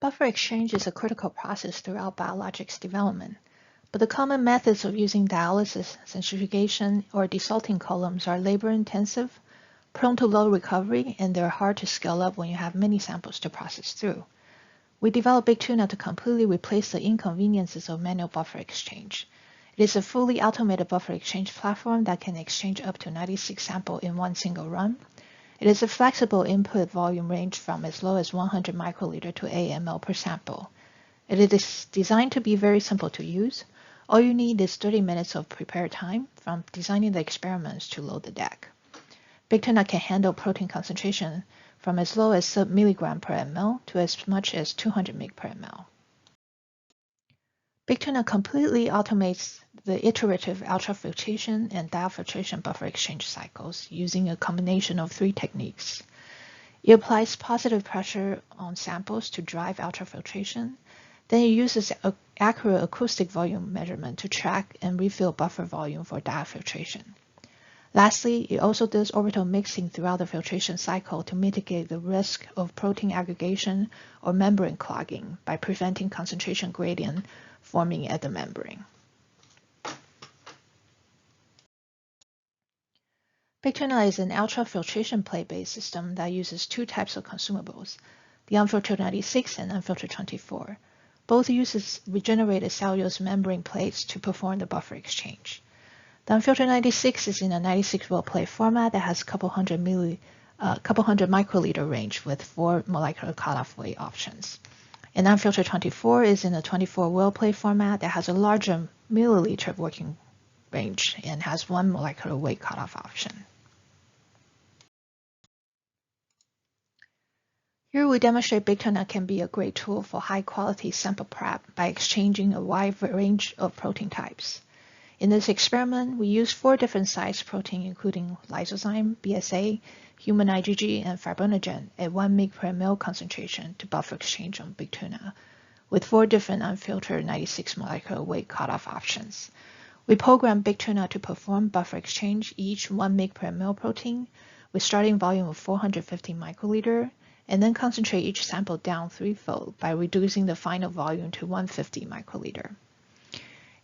Buffer exchange is a critical process throughout biologics development, but the common methods of using dialysis, centrifugation, or desalting columns are labor-intensive, prone to low recovery, and they're hard to scale up when you have many samples to process through. We developed Big Tuna to completely replace the inconveniences of manual buffer exchange. It is a fully automated buffer exchange platform that can exchange up to 96 samples in one single run. It is a flexible input volume range from as low as 100 microliter to 8 ml per sample. It is designed to be very simple to use. All you need is 30 minutes of prepare time from designing the experiments to load the deck. Big Tuna can handle protein concentration from as low as sub-milligram per ml to as much as 200 mg per ml. Big Tuna completely automates the iterative ultrafiltration and diafiltration buffer exchange cycles using a combination of 3 techniques. It applies positive pressure on samples to drive ultrafiltration. Then it uses accurate acoustic volume measurement to track and refill buffer volume for diafiltration. Lastly, it also does orbital mixing throughout the filtration cycle to mitigate the risk of protein aggregation or membrane clogging by preventing concentration gradient forming at the membrane. Big Tuna is an ultrafiltration plate-based system that uses 2 types of consumables, the unfiltered 96 and unfiltered 24. Both uses regenerated cellulose membrane plates to perform the buffer exchange. The unfiltered 96 is in a 96 well plate format that has a couple hundred microliter range with 4 molecular cutoff weight options. And unfiltered 24 is in a 24 well plate format that has a larger milliliter working range and has 1 molecular weight cutoff option. Here we demonstrate Big Tuna can be a great tool for high-quality sample prep by exchanging a wide range of protein types. In this experiment, we used 4 different size protein including lysozyme, BSA, human IgG, and fibrinogen at 1 mg per ml concentration to buffer exchange on Big Tuna, with 4 different unfiltered 96 molecular weight cutoff options. We programmed Big Tuna to perform buffer exchange each 1 mg per ml protein with starting volume of 450 microliter, and then concentrate each sample down 3-fold by reducing the final volume to 150 microliter.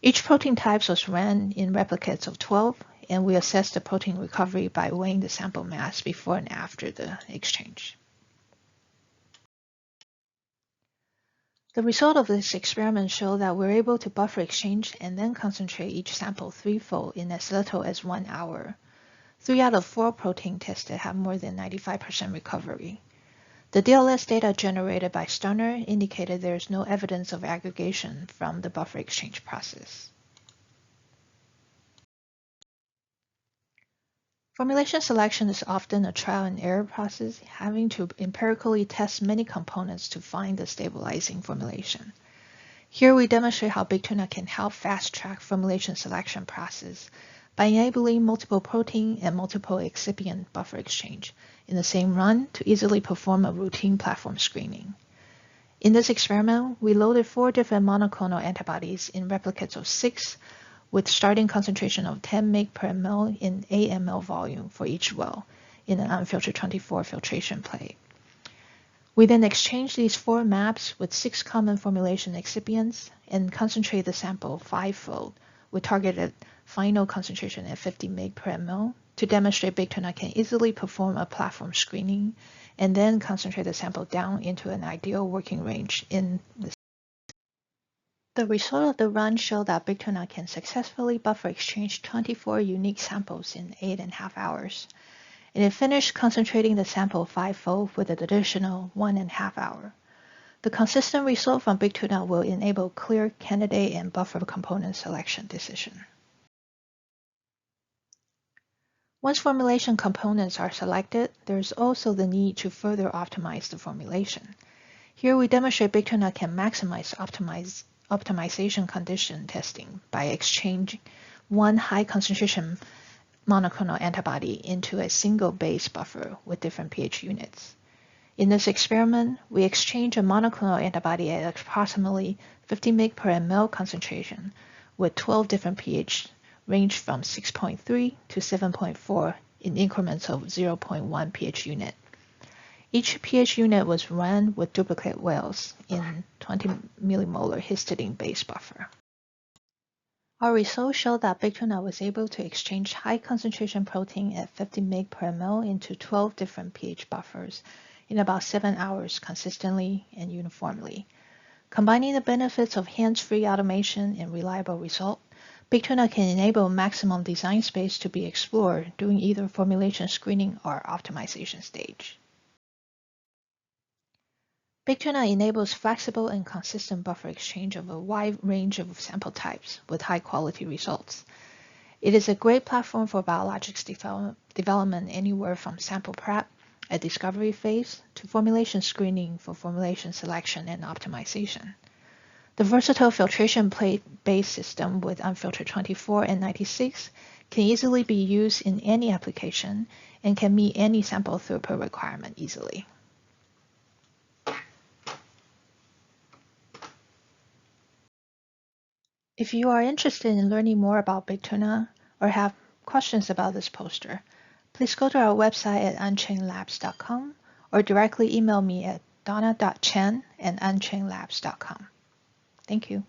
Each protein type was ran in replicates of 12, and we assessed the protein recovery by weighing the sample mass before and after the exchange. The result of this experiment showed that we're able to buffer exchange and then concentrate each sample 3-fold in as little as 1 hour. 3 out of 4 protein tested have more than 95% recovery. The DLS data generated by Stunner indicated there is no evidence of aggregation from the buffer exchange process. Formulation selection is often a trial and error process, having to empirically test many components to find the stabilizing formulation. Here we demonstrate how Big Tuna can help fast-track formulation selection process by enabling multiple protein and multiple excipient buffer exchange in the same run to easily perform a routine platform screening. In this experiment, we loaded 4 different monoclonal antibodies in replicates of 6 with starting concentration of 10 mg per ml in 8 ml volume for each well in an unfiltered 24 filtration plate. We then exchanged these 4 maps with 6 common formulation excipients and concentrate the sample 5-fold with targeted final concentration at 50 mg per ml to demonstrate Big Tuna can easily perform a platform screening and then concentrate the sample down into an ideal working range in the. The result of the run showed that Big Tuna can successfully buffer exchange 24 unique samples in 8.5 hours, and it finished concentrating the sample 5-fold with an additional 1.5 hours. The consistent result from Big Tuna will enable clear candidate and buffer component selection decision. Once formulation components are selected, there is also the need to further optimize the formulation. Here we demonstrate Big Tuna can maximize optimization condition testing by exchanging 1 high concentration monoclonal antibody into a single base buffer with different pH units. In this experiment, we exchange a monoclonal antibody at approximately 50 mg per ml concentration with 12 different pH ranged from 6.3 to 7.4 in increments of 0.1 pH unit. Each pH unit was run with duplicate wells in 20 millimolar histidine-based buffer. Our results showed that Big Tuna was able to exchange high concentration protein at 50 mg per ml into 12 different pH buffers in about 7 hours consistently and uniformly. Combining the benefits of hands-free automation and reliable result, Big Tuna can enable maximum design space to be explored during either formulation screening or optimization stage. Big Tuna enables flexible and consistent buffer exchange of a wide range of sample types with high-quality results. It is a great platform for biologics development anywhere from sample prep at discovery phase to formulation screening for formulation selection and optimization. The versatile filtration plate-based system with unfiltered 24 and 96 can easily be used in any application and can meet any sample throughput requirement easily. If you are interested in learning more about Big Tuna or have questions about this poster, please go to our website at unchainedlabs.com or directly email me at donna.chen@unchainedlabs.com. Thank you.